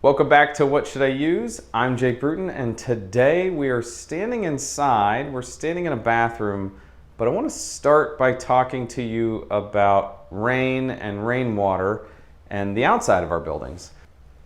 Welcome back to What Should I Use? I'm Jake Bruton, and today we are standing inside. We're standing in a bathroom, but I want to start by talking to you about rain and rainwater and the outside of our buildings.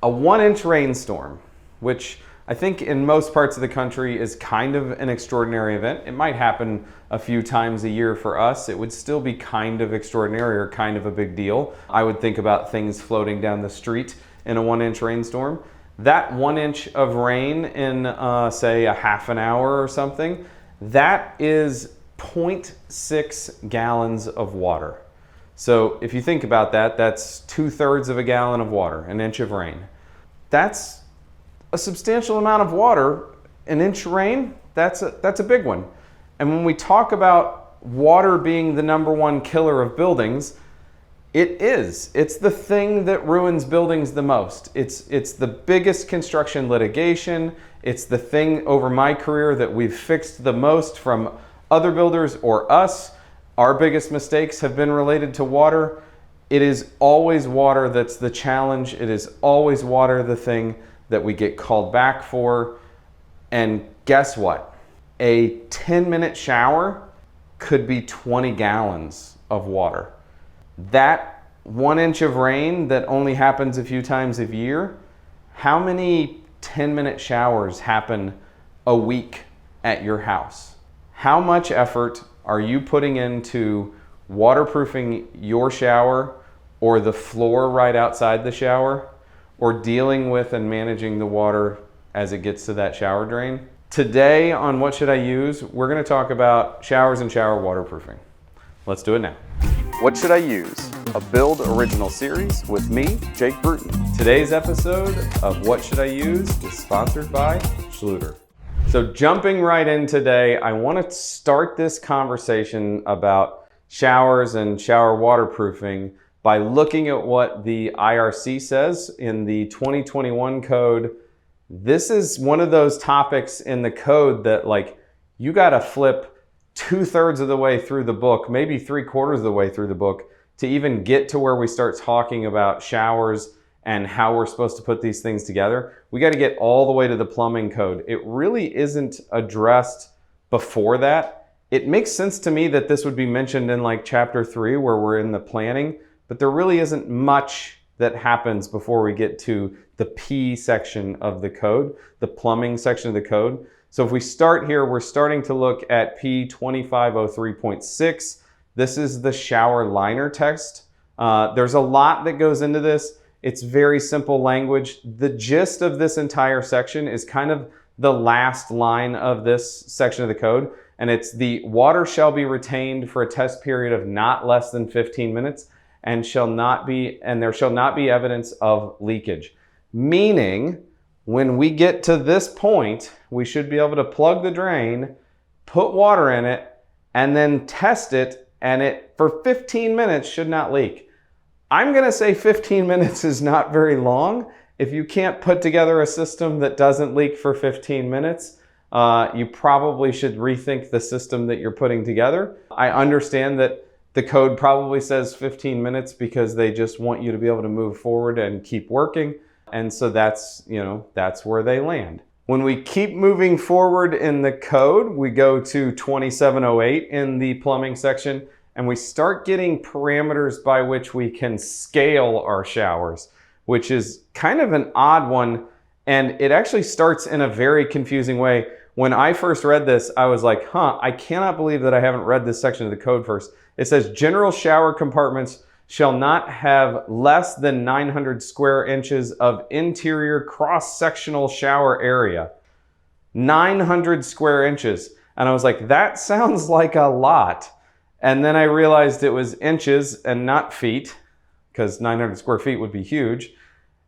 A 1-inch rainstorm, which I think in most parts of the country is kind of an extraordinary event. It might happen a few times a year for us. It would still be kind of extraordinary or kind of a big deal. I would think about things floating down the street in a 1-inch rainstorm. That 1 inch of rain in say a half an hour or something, that is 0.6 gallons of water. So if you think about that, that's 2/3 of a gallon of water, an inch of rain. That's a substantial amount of water. An inch of rain, that's a big one. And when we talk about water being the #1 killer of buildings, it is. It's the thing that ruins buildings the most. It's the biggest construction litigation. It's the thing over my career that we've fixed the most from other builders or us. Our biggest mistakes have been related to water. It is always water that's the challenge. It is always water the thing that we get called back for. And guess what? A 10-minute shower could be 20 gallons of water. That 1 inch of rain that only happens a few times a year, how many 10-minute showers happen a week at your house? How much effort are you putting into waterproofing your shower or the floor right outside the shower, or dealing with and managing the water as it gets to that shower drain? Today on What Should I Use? We're going to talk about showers and shower waterproofing. Let's do it now. What Should I Use? A Build Original series with me, Jake Bruton. Today's episode of What Should I Use is sponsored by Schluter. So jumping right in today, I want to start this conversation about showers and shower waterproofing by looking at what the IRC says in the 2021 code. This is one of those topics in the code that you got to flip 2/3 of the way through the book, maybe 3/4 of the way through the book to even get to where we start talking about showers and how we're supposed to put these things together. We got to get all the way to the plumbing code. It really isn't addressed before that. It makes sense to me that this would be mentioned in chapter 3 where we're in the planning, but there really isn't much that happens before we get to the P section of the code, the plumbing section of the code. So if we start here, we're starting to look at P 2503.6. This is the shower liner text. There's a lot that goes into this. It's very simple language. The gist of this entire section is kind of the last line of this section of the code. And it's the water shall be retained for a test period of not less than 15 minutes and there shall not be evidence of leakage. Meaning, when we get to this point, we should be able to plug the drain, put water in it, and then test it, and it for 15 minutes should not leak. I'm gonna say 15 minutes is not very long. If you can't put together a system that doesn't leak for 15 minutes, you probably should rethink the system that you're putting together. I understand that the code probably says 15 minutes because they just want you to be able to move forward and keep working. And so that's where they land. When we keep moving forward in the code, we go to 2708 in the plumbing section, and we start getting parameters by which we can scale our showers, which is kind of an odd one. And it actually starts in a very confusing way. When I first read this, I was like, I cannot believe that I haven't read this section of the code first. It says general shower compartments shall not have less than 900 square inches of interior cross-sectional shower area. 900 square inches. And I was like, that sounds like a lot. And then I realized it was inches and not feet, because 900 square feet would be huge.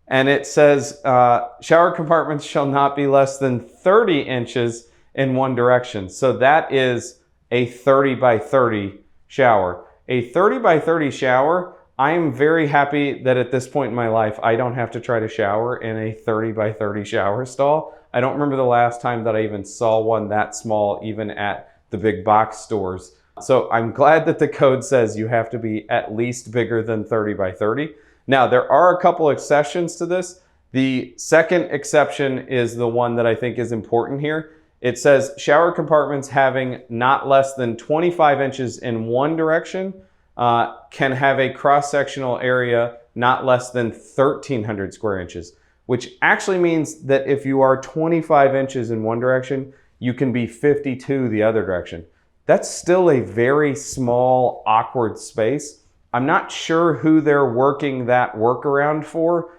And it says shower compartments shall not be less than 30 inches in one direction. So that is a 30 by 30 shower. A 30 by 30 shower, I am very happy that at this point in my life, I don't have to try to shower in a 30 by 30 shower stall. I don't remember the last time that I even saw one that small, even at the big box stores. So I'm glad that the code says you have to be at least bigger than 30 by 30. Now, there are a couple exceptions to this. The second exception is the one that I think is important here. It says shower compartments having not less than 25 inches in one direction can have a cross-sectional area not less than 1,300 square inches, which actually means that if you are 25 inches in one direction, you can be 52 the other direction. That's still a very small, awkward space. I'm not sure who they're working that workaround for,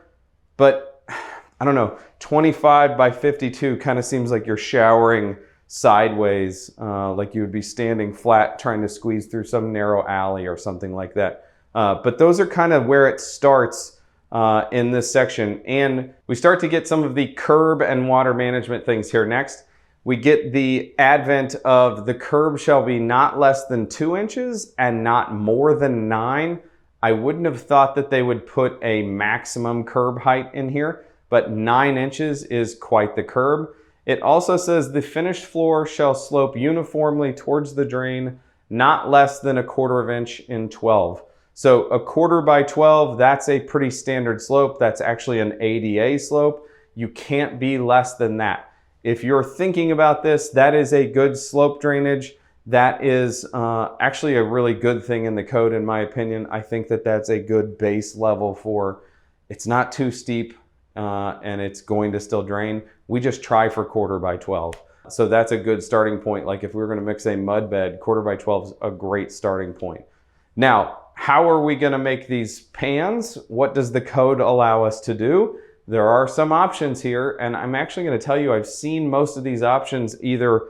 but I don't know, 25 by 52 kind of seems like you're showering sideways, like you would be standing flat trying to squeeze through some narrow alley or something like that. But those are kind of where it starts in this section. And we start to get some of the curb and water management things here next. We get the advent of the curb shall be not less than 2 inches and not more than 9. I wouldn't have thought that they would put a maximum curb height in here, but 9 inches is quite the curb. It also says the finished floor shall slope uniformly towards the drain, not less than 1/4 inch in 12. So 1/4 by 12, that's a pretty standard slope. That's actually an ADA slope. You can't be less than that. If you're thinking about this, that is a good slope drainage. That is actually a really good thing in the code, in my opinion. I think that that's a good base level for, it's not too steep and it's going to still drain. We just try for 1/4 by 12. So that's a good starting point. Like if we were gonna mix a mud bed, 1/4 by 12 is a great starting point. Now, how are we gonna make these pans? What does the code allow us to do? There are some options here, and I'm actually going to tell you I've seen most of these options either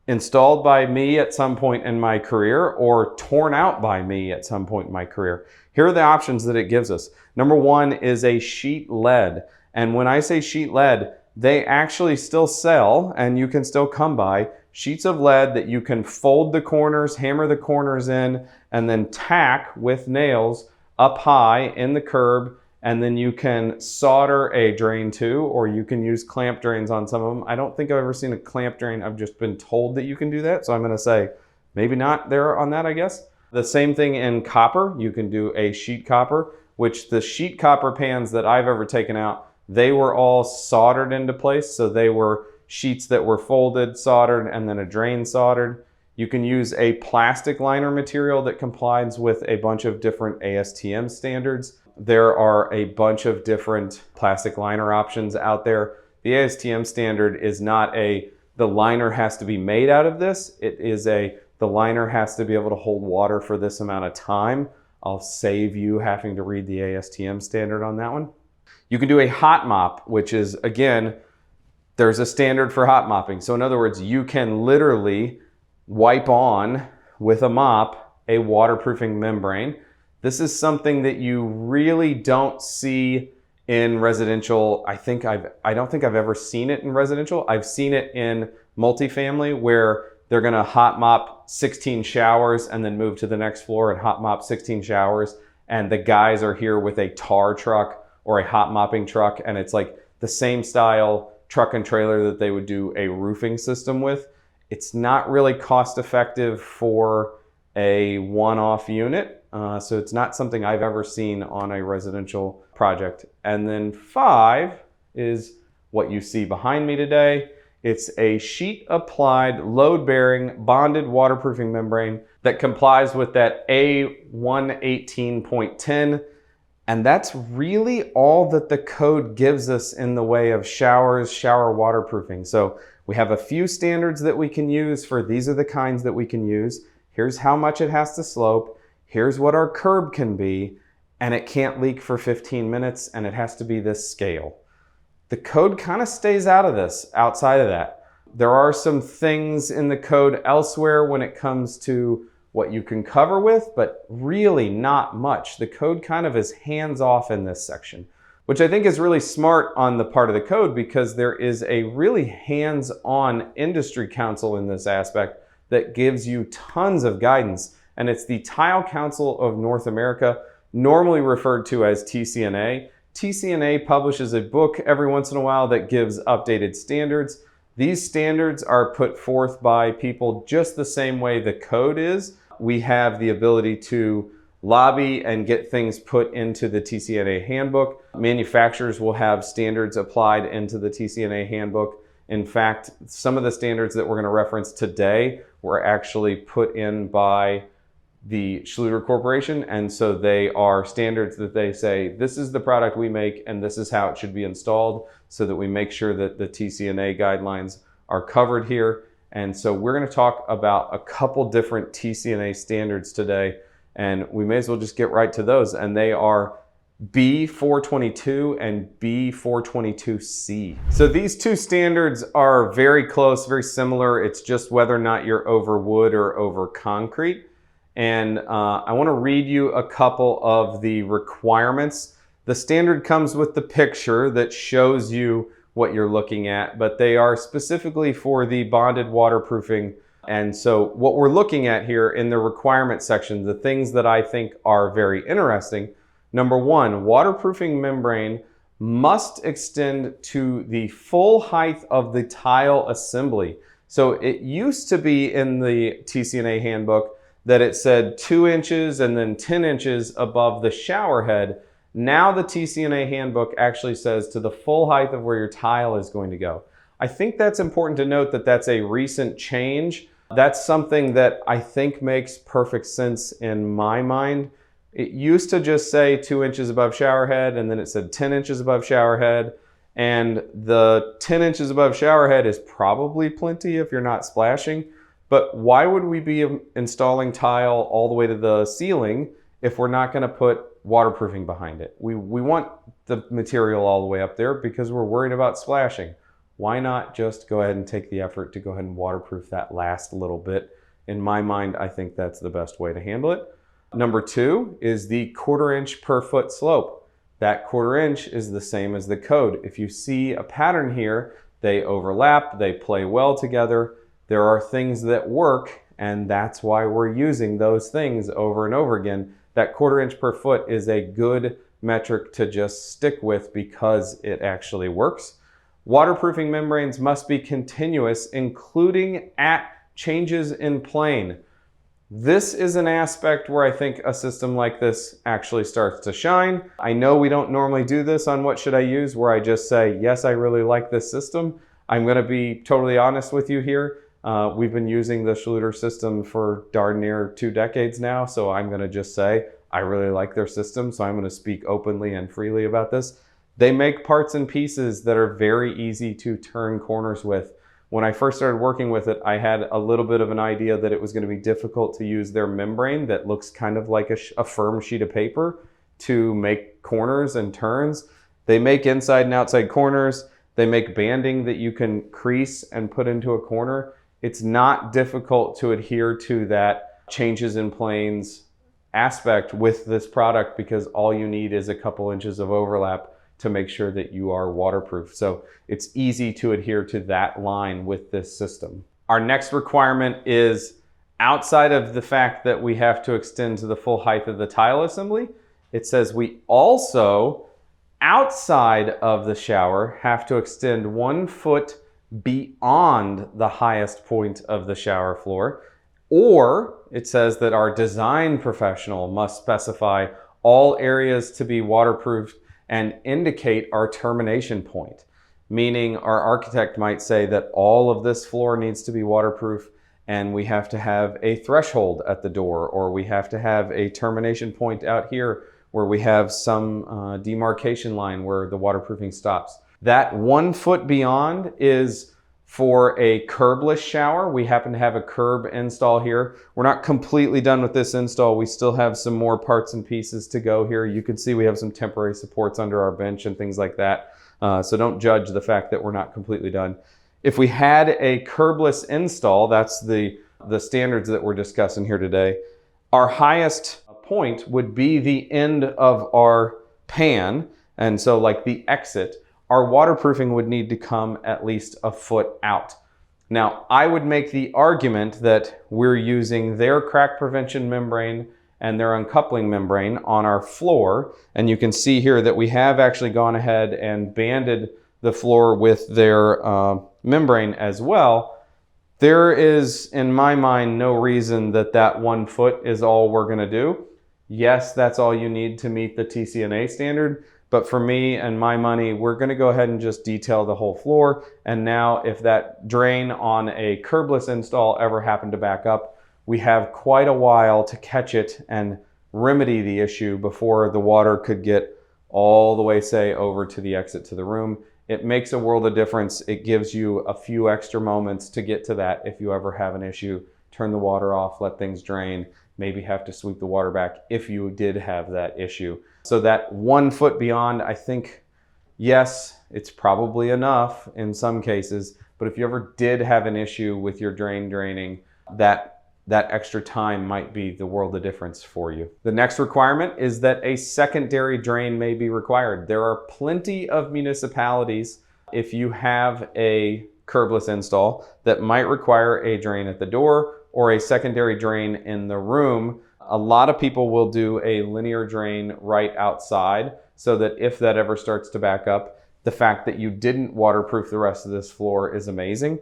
installed by me at some point in my career or torn out by me at some point in my career. Here are the options that it gives us. Number one is a sheet lead. And when I say sheet lead, they actually still sell, and you can still come by sheets of lead that you can fold the corners, hammer the corners in, and then tack with nails up high in the curb. And then you can solder a drain to, or you can use clamp drains on some of them. I don't think I've ever seen a clamp drain. I've just been told that you can do that. So I'm gonna say maybe not there on that, I guess. The same thing in copper. You can do a sheet copper, which the sheet copper pans that I've ever taken out, they were all soldered into place. So they were sheets that were folded, soldered, and then a drain soldered. You can use a plastic liner material that complies with a bunch of different ASTM standards. There are a bunch of different plastic liner options out there. The ASTM standard is not the liner has to be made out of this. It is the liner has to be able to hold water for this amount of time. I'll save you having to read the ASTM standard on that one. You can do a hot mop, which is, again, there's a standard for hot mopping. So in other words, you can literally wipe on with a mop a waterproofing membrane. This is something that you really don't see in residential. I don't think I've ever seen it in residential. I've seen it in multifamily where they're gonna hot mop 16 showers and then move to the next floor and hot mop 16 showers. And the guys are here with a tar truck or a hot mopping truck. And it's like the same style truck and trailer that they would do a roofing system with. It's not really cost effective for a one-off unit. So it's not something I've ever seen on a residential project. And then 5 is what you see behind me today. It's a sheet applied, load bearing, bonded waterproofing membrane that complies with that A118.10. And that's really all that the code gives us in the way of showers, shower waterproofing. So we have a few standards that we can use for these are the kinds that we can use. Here's how much it has to slope. Here's what our curb can be, and it can't leak for 15 minutes, and it has to be this scale. The code kind of stays out of this, outside of that. There are some things in the code elsewhere when it comes to what you can cover with, but really not much. The code kind of is hands-off in this section, which I think is really smart on the part of the code because there is a really hands-on industry council in this aspect that gives you tons of guidance. And it's the Tile Council of North America, normally referred to as TCNA. TCNA publishes a book every once in a while that gives updated standards. These standards are put forth by people just the same way the code is. We have the ability to lobby and get things put into the TCNA handbook. Manufacturers will have standards applied into the TCNA handbook. In fact, some of the standards that we're going to reference today were actually put in by the Schluter Corporation, and so they are standards that they say this is the product we make and this is how it should be installed, so that we make sure that the TCNA guidelines are covered here. And so we're going to talk about a couple different TCNA standards today, and we may as well just get right to those, and they are B422 and B422C. So these two standards are very close, very similar. It's just whether or not you're over wood or over concrete. And I want to read you a couple of the requirements. The standard comes with the picture that shows you what you're looking at, but they are specifically for the bonded waterproofing. And so what we're looking at here in the requirement section, the things that I think are very interesting. Number one, waterproofing membrane must extend to the full height of the tile assembly. So it used to be in the TCNA handbook that it said 2 inches and then 10 inches above the shower head. Now the TCNA handbook actually says to the full height of where your tile is going to go. I think that's important to note, that that's a recent change. That's something that I think makes perfect sense in my mind. It used to just say 2 inches above shower head, and then it said 10 inches above shower head. And the 10 inches above shower head is probably plenty if you're not splashing. But why would we be installing tile all the way to the ceiling if we're not going to put waterproofing behind it? We want the material all the way up there because we're worried about splashing. Why not just go ahead and take the effort to go ahead and waterproof that last little bit? In my mind, I think that's the best way to handle it. Number two is the 1/4 inch per foot slope. That 1/4 inch is the same as the code. If you see a pattern here, they overlap, they play well together. There are things that work, and that's why we're using those things over and over again. That 1/4 inch per foot is a good metric to just stick with because it actually works. Waterproofing membranes must be continuous, including at changes in plane. This is an aspect where I think a system like this actually starts to shine. I know we don't normally do this on What Should I Use, where I just say, yes, I really like this system. I'm going to be totally honest with you here. We've been using the Schluter system for darn near 2 decades now, so I'm going to just say I really like their system, so I'm going to speak openly and freely about this. They make parts and pieces that are very easy to turn corners with. When I first started working with it, I had a little bit of an idea that it was going to be difficult to use their membrane that looks kind of like a firm sheet of paper to make corners and turns. They make inside and outside corners. They make banding that you can crease and put into a corner. It's not difficult to adhere to that changes in planes aspect with this product because all you need is a couple inches of overlap to make sure that you are waterproof. So it's easy to adhere to that line with this system. Our next requirement is outside of the fact that we have to extend to the full height of the tile assembly. It says we also, outside of the shower, have to extend 1 foot beyond the highest point of the shower floor, or it says that our design professional must specify all areas to be waterproofed and indicate our termination point, meaning our architect might say that all of this floor needs to be waterproof and we have to have a threshold at the door, or we have to have a termination point out here where we have some demarcation line where the waterproofing stops. That 1 foot beyond is for a curbless shower. We happen to have a curb install here. We're not completely done with this install. We still have some more parts and pieces to go here. You can see we have some temporary supports under our bench and things like that. So don't judge the fact that we're not completely done. If we had a curbless install, that's the standards that we're discussing here today, our highest point would be the end of our pan. And so like the exit, our waterproofing would need to come at least a foot out. Now, I would make the argument that we're using their crack prevention membrane and their uncoupling membrane on our floor. And you can see here that we have actually gone ahead and banded the floor with their membrane as well. There is, in my mind, no reason that 1 foot is all we're gonna do. Yes, that's all you need to meet the TCNA standard. But for me and my money, we're going to go ahead and just detail the whole floor. And now if that drain on a curbless install ever happened to back up, we have quite a while to catch it and remedy the issue before the water could get all the way, say, over to the exit to the room. It makes a world of difference. It gives you a few extra moments to get to that if you ever have an issue. Turn the water off, let things drain, maybe have to sweep the water back if you did have that issue. So that 1 foot beyond, I think, yes, it's probably enough in some cases, but if you ever did have an issue with your drain draining, that extra time might be the world of difference for you. The next requirement is that a secondary drain may be required. There are plenty of municipalities, if you have a curbless install, that might require a drain at the door or a secondary drain in the room. A lot of people will do a linear drain right outside so that if that ever starts to back up, the fact that you didn't waterproof the rest of this floor is amazing.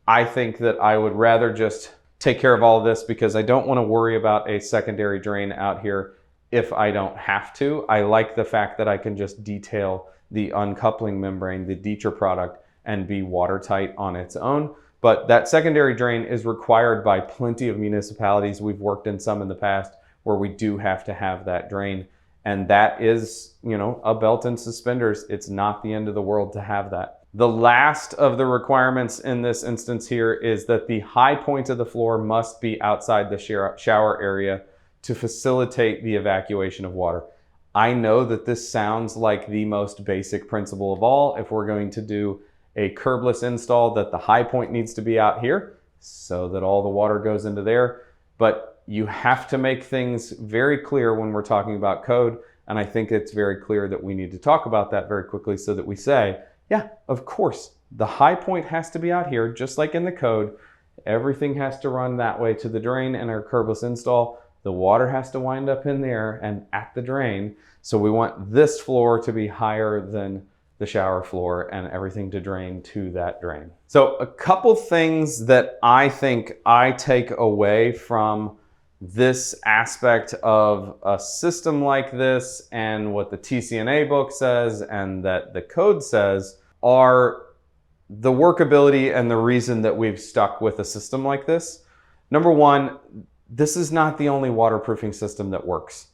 I think that I would rather just take care of all of this because I don't want to worry about a secondary drain out here if I don't have to. I like the fact that I can just detail the uncoupling membrane, the Dieter product, and be watertight on its own. But that secondary drain is required by plenty of municipalities. We've worked in some in the past where we do have to have that drain. And that is, a belt and suspenders. It's not the end of the world to have that. The last of the requirements in this instance here is that the high point of the floor must be outside the shower area to facilitate the evacuation of water. I know that this sounds like the most basic principle of all. If we're going to do a curbless install, that the high point needs to be out here so that all the water goes into there. But you have to make things very clear when we're talking about code. And I think it's very clear that we need to talk about that very quickly so that we say, yeah, of course, the high point has to be out here, just like in the code. Everything has to run that way to the drain in our curbless install. The water has to wind up in there and at the drain. So we want this floor to be higher than the shower floor and everything to drain to that drain. So a couple things that I think I take away from this aspect of a system like this and what the TCNA book says and that the code says are the workability and the reason that we've stuck with a system like this. Number one, this is not the only waterproofing system that works.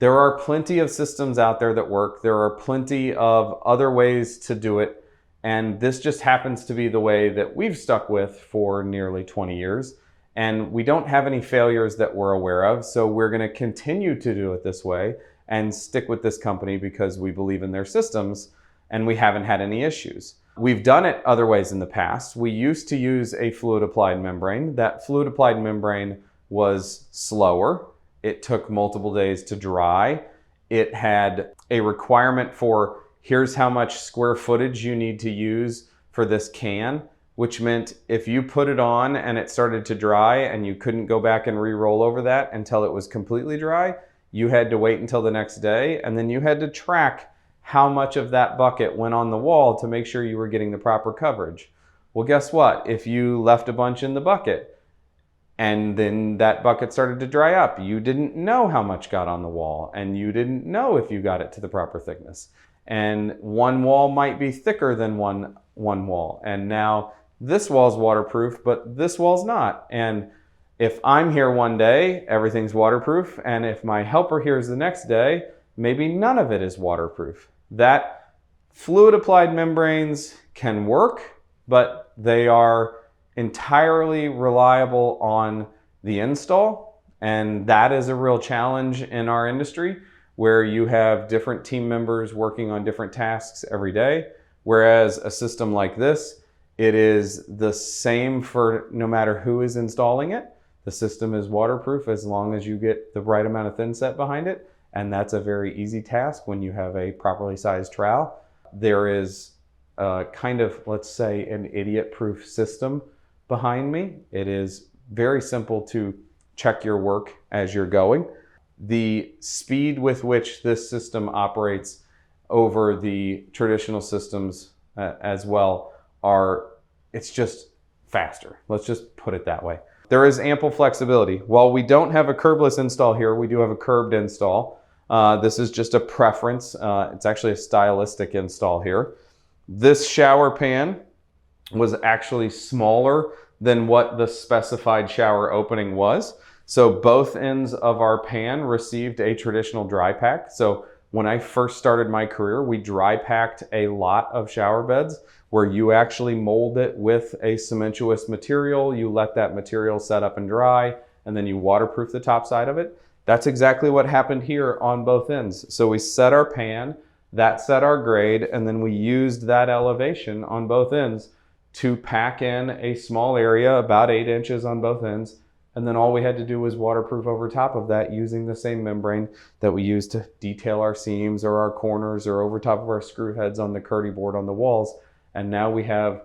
There are plenty of systems out there that work. There are plenty of other ways to do it. And this just happens to be the way that we've stuck with for nearly 20 years. And we don't have any failures that we're aware of. So we're going to continue to do it this way and stick with this company because we believe in their systems and we haven't had any issues. We've done it other ways in the past. We used to use a fluid applied membrane. That fluid applied membrane was slower. It took multiple days to dry. It had a requirement for here's how much square footage you need to use for this can, which meant if you put it on and it started to dry and you couldn't go back and re-roll over that until it was completely dry, you had to wait until the next day, and then you had to track how much of that bucket went on the wall to make sure you were getting the proper coverage. Well, guess what? If you left a bunch in the bucket and then that bucket started to dry up, you didn't know how much got on the wall and you didn't know if you got it to the proper thickness. And one wall might be thicker than one wall. And now this wall's waterproof, but this wall's not. And if I'm here one day, everything's waterproof. And if my helper here is the next day, maybe none of it is waterproof. That fluid applied membranes can work, but they are entirely reliable on the install. And that is a real challenge in our industry where you have different team members working on different tasks every day. Whereas a system like this, it is the same for no matter who is installing it. The system is waterproof as long as you get the right amount of thin set behind it. And that's a very easy task when you have a properly sized trowel. There is kind of, let's say, an idiot-proof system behind me. It is very simple to check your work as you're going. The speed with which this system operates over the traditional systems as well it's just faster. Let's just put it that way. there is ample flexibility. While we don't have a curbless install here, we do have a curbed install. This is just a preference. It's actually a stylistic install here. This shower pan was actually smaller than what the specified shower opening was. So both ends of our pan received a traditional dry pack. So when I first started my career, we dry packed a lot of shower beds where you actually mold it with a cementuous material. You let that material set up and dry, and then you waterproof the top side of it. That's exactly what happened here on both ends. So we set our pan, that set our grade, and then we used that elevation on both ends to pack in a small area, about 8 inches on both ends. And then all we had to do was waterproof over top of that using the same membrane that we use to detail our seams or our corners or over top of our screw heads on the Curdy board on the walls. And now we have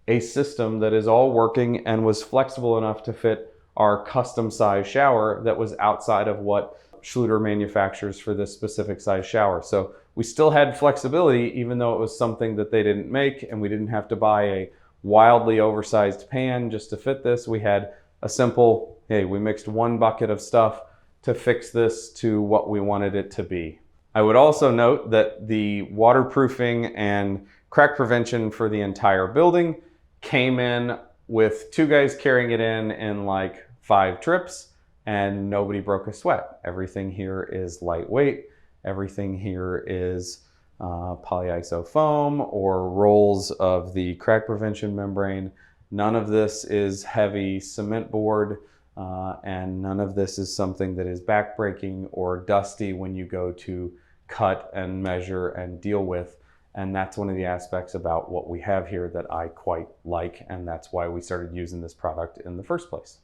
a system that is all working and was flexible enough to fit our custom size shower that was outside of what Schluter manufactures for this specific size shower. So we still had flexibility even though it was something that they didn't make, and we didn't have to buy a wildly oversized pan just to fit this. We had a simple, hey, we mixed one bucket of stuff to fix this to what we wanted it to be. I would also note that the waterproofing and crack prevention for the entire building came in with 2 guys carrying it in like 5 trips, and nobody broke a sweat. Everything here is lightweight. Everything here is polyiso foam or rolls of the crack prevention membrane. None of this is heavy cement board, and none of this is something that is backbreaking or dusty when you go to cut and measure and deal with. And that's one of the aspects about what we have here that I quite like, and that's why we started using this product in the first place.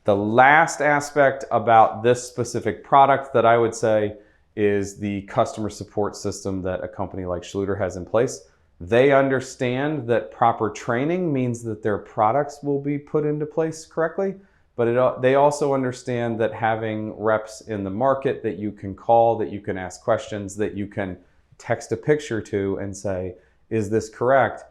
The last aspect about this specific product that I would say is the customer support system that a company like Schluter has in place. They understand that proper training means that their products will be put into place correctly, but they also understand that having reps in the market that you can call, that you can ask questions, that you can text a picture to and say, is this correct,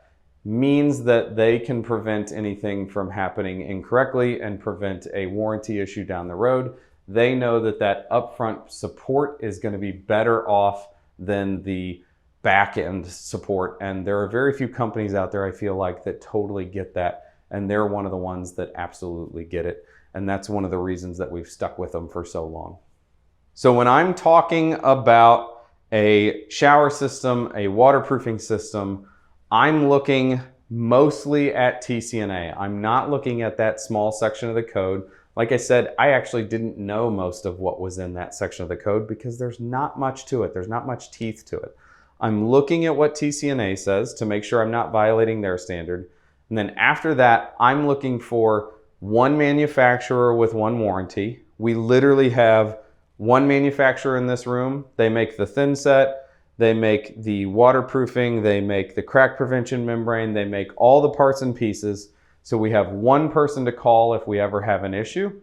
means that they can prevent anything from happening incorrectly and prevent a warranty issue down the road. They know that that upfront support is going to be better off than the back-end support. And there are very few companies out there, I feel like, that totally get that. And they're one of the ones that absolutely get it. And that's one of the reasons that we've stuck with them for so long. So when I'm talking about a shower system, a waterproofing system, I'm looking mostly at TCNA. I'm not looking at that small section of the code. Like I said, I actually didn't know most of what was in that section of the code because there's not much to it. There's not much teeth to it. I'm looking at what TCNA says to make sure I'm not violating their standard. And then after that, I'm looking for one manufacturer with one warranty. We literally have one manufacturer in this room. They make the thin set, they make the waterproofing, they make the crack prevention membrane, they make all the parts and pieces. So we have one person to call if we ever have an issue.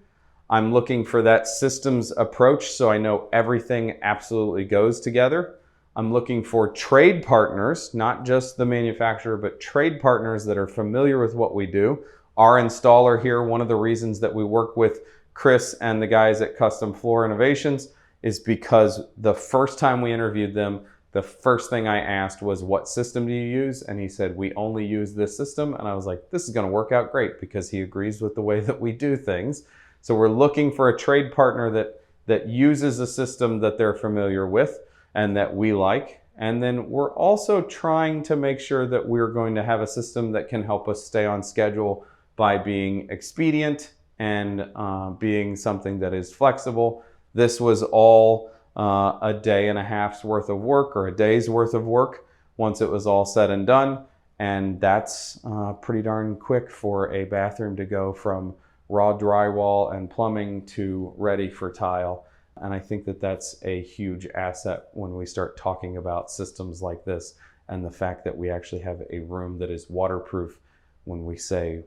I'm looking for that systems approach so I know everything absolutely goes together. I'm looking for trade partners, not just the manufacturer, but trade partners that are familiar with what we do. Our installer here, one of the reasons that we work with Chris and the guys at Custom Floor Innovations is because the first time we interviewed them, the first thing I asked was, what system do you use? And he said, we only use this system. And I was like, this is going to work out great because he agrees with the way that we do things. So we're looking for a trade partner that uses a system that they're familiar with and that we like. And then we're also trying to make sure that we're going to have a system that can help us stay on schedule by being expedient and being something that is flexible. This was all a day and a half's worth of work or a day's worth of work once it was all said and done. And that's pretty darn quick for a bathroom to go from raw drywall and plumbing to ready for tile. And I think that that's a huge asset when we start talking about systems like this and the fact that we actually have a room that is waterproof when we say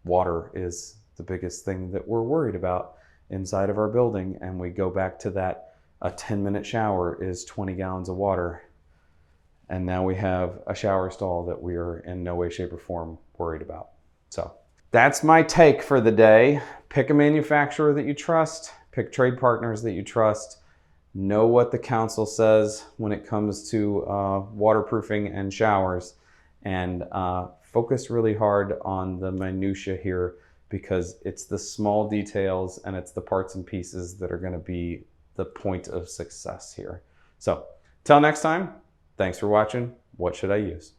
water is the biggest thing that we're worried about inside of our building. And we go back to that, a 10-minute shower is 20 gallons of water. And now we have a shower stall that we are in no way, shape, or form worried about. So That's my take for the day. Pick a manufacturer that you trust, pick trade partners that you trust, know what the council says when it comes to waterproofing and showers, and focus really hard on the minutia here, because it's the small details and it's the parts and pieces that are going to be the point of success here. So till next time, thanks for watching. What should I use?